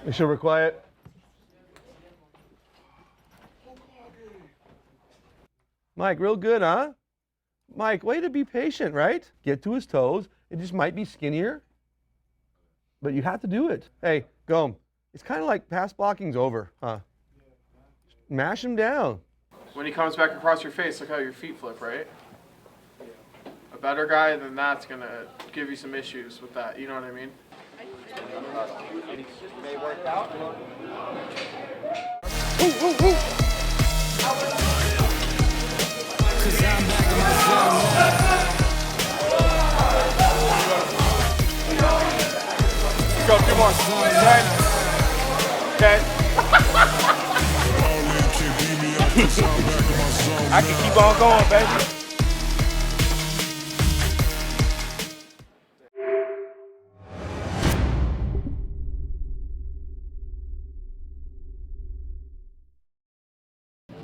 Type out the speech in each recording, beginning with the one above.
Make sure we're quiet. Mike, real good, huh? Mike, way to be patient, right? Get to his toes. It just might be skinnier, but you have to do it. Hey, go. It's kind of like pass blocking's over, huh? Mash him down. When he comes back across your face, look how your feet flip, right? A better guy than that's going to give you some issues with that, you know what I mean? May work out. Go, 2 more. 10. I can keep on going, baby.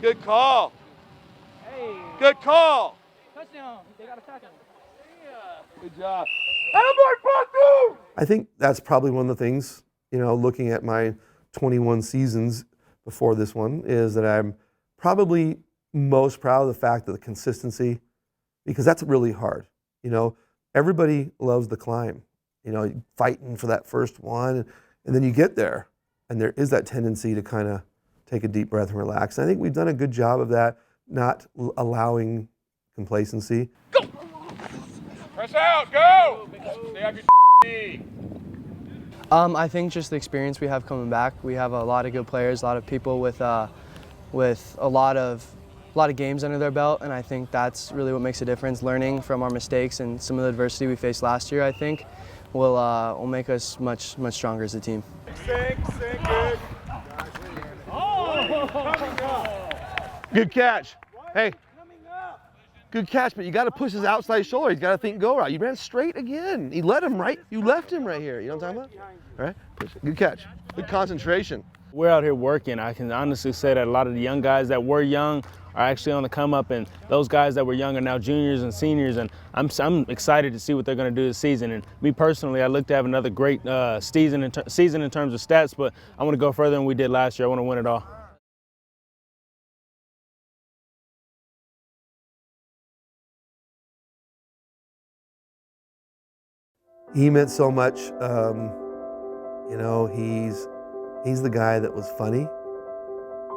Good call. Hey. Good call. Touchdown. They got a tackle. Yeah. Good job. I think that's probably one of the things, you know, looking at my 21 seasons before this one, is that I'm probably most proud of the fact of the consistency, because that's really hard. You know, everybody loves the climb, you know, fighting for that first one, and then you get there, and there is that tendency to kind of take a deep breath and relax. And I think we've done a good job of that, not allowing complacency. Go! Press out, go! Stay up your I think just the experience we have coming back. We have a lot of good players, a lot of people with a lot of games under their belt, and I think that's really what makes a difference. Learning from our mistakes and some of the adversity we faced last year, I think, will make us much stronger as a team. Sink, good. Good catch. Hey, good catch, but you got to push his outside shoulder. He's got to think go route. You ran straight again. You left him right here. You know what I'm talking about? All right, push it. Good catch. Good concentration. We're out here working. I can honestly say that a lot of the young guys that were young are actually on the come up, and those guys that were young are now juniors and seniors, and I'm excited to see what they're going to do this season. And me personally, I look to have another great season in terms of stats, but I want to go further than we did last year. I want to win it all. He meant so much. You know, he's the guy that was funny,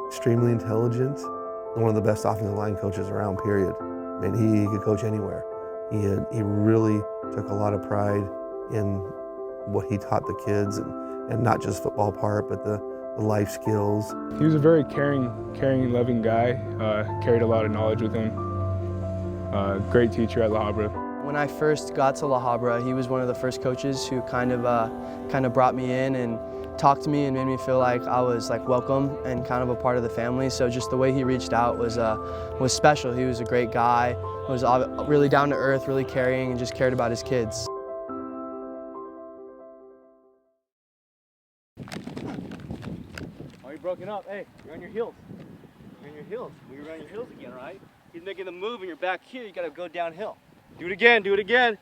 extremely intelligent, and one of the best offensive line coaches around, period. I mean, he could coach anywhere. He really took a lot of pride in what he taught the kids, and not just football part, but the life skills. He was a very caring, loving guy, carried a lot of knowledge with him. Great teacher at La Habra. When I first got to La Habra, he was one of the first coaches who kind of brought me in and talked to me and made me feel like I was welcome and kind of a part of the family. So just the way he reached out was special. He was a great guy, was really down to earth, really caring, and just cared about his kids. Oh, you're broken up. Hey, you're on your heels. You're on your heels. You're on your heels again, right? He's making the move and you're back here. You got to go downhill. Do it again, do it again.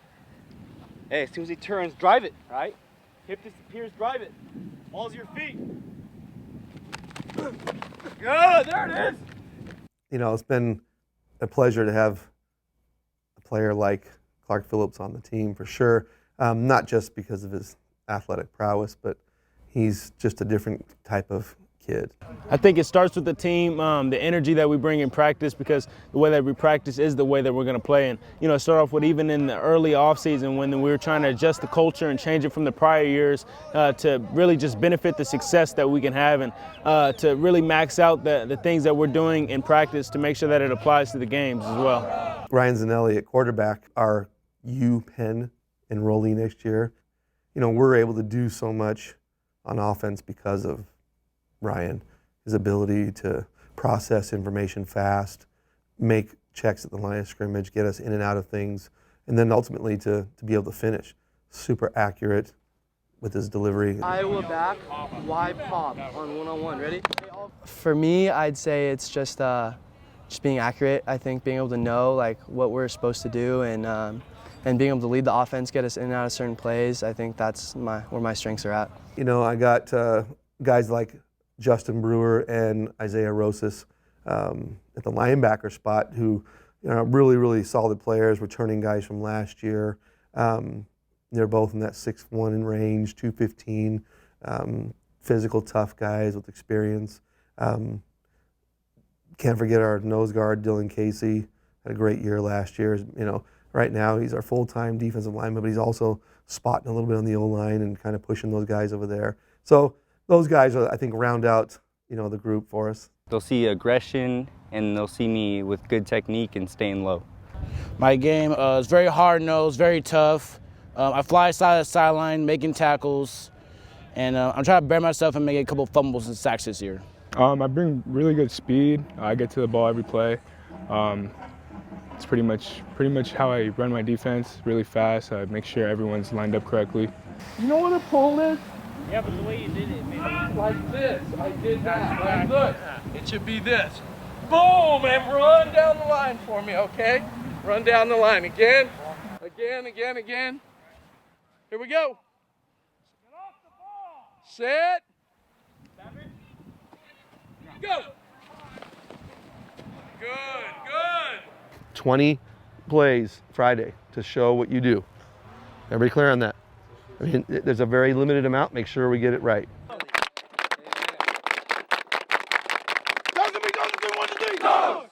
Hey, as soon as he turns, drive it, right? Hip disappears, drive it. Balls your feet. Good, there it is. You know, it's been a pleasure to have a player like Clark Phillips on the team, for sure. Not just because of his athletic prowess, but he's just a different type of kid. I think it starts with the team, the energy that we bring in practice, because the way that we practice is the way that we're going to play. And, you know, start off with even in the early offseason when we were trying to adjust the culture and change it from the prior years to really just benefit the success that we can have, and to really max out the things that we're doing in practice to make sure that it applies to the games as well. Ryan Zanelli at quarterback, our Penn enrollee next year. You know, we're able to do so much on offense because of Ryan, his ability to process information fast, make checks at the line of scrimmage, get us in and out of things, and then ultimately to be able to finish. Super accurate with his delivery. Iowa back, wide pop on one-on-one. Ready? For me, I'd say it's just being accurate. I think being able to know what we're supposed to do, and and being able to lead the offense, get us in and out of certain plays, I think that's where my strengths are at. You know, I got guys like Justin Brewer and Isaiah Rosas at the linebacker spot who, you know, really, really solid players, returning guys from last year. They're both in that 6'1" in range, 215, physical, tough guys with experience. Can't forget our nose guard, Dylan Casey, had a great year last year. You know, right now he's our full-time defensive lineman, but he's also spotting a little bit on the O-line and kind of pushing those guys over there. So those guys, are, I think, round out, you know, the group for us. They'll see aggression, and they'll see me with good technique and staying low. My game is very hard-nosed, very tough. I fly side to sideline, making tackles, and I'm trying to bear myself and make a couple fumbles and sacks this year. I bring really good speed. I get to the ball every play. It's pretty much how I run my defense, really fast. I make sure everyone's lined up correctly. You know what a pull is? Yeah, but the way you did it, man. Like this. I did that. Like, look, it should be this. Boom, and run down the line for me, okay? Run down the line again, again. Here we go. Set. Go. Good. 20 plays Friday to show what you do. Everybody clear on that? I mean, there's a very limited amount. Make sure we get it right. Go!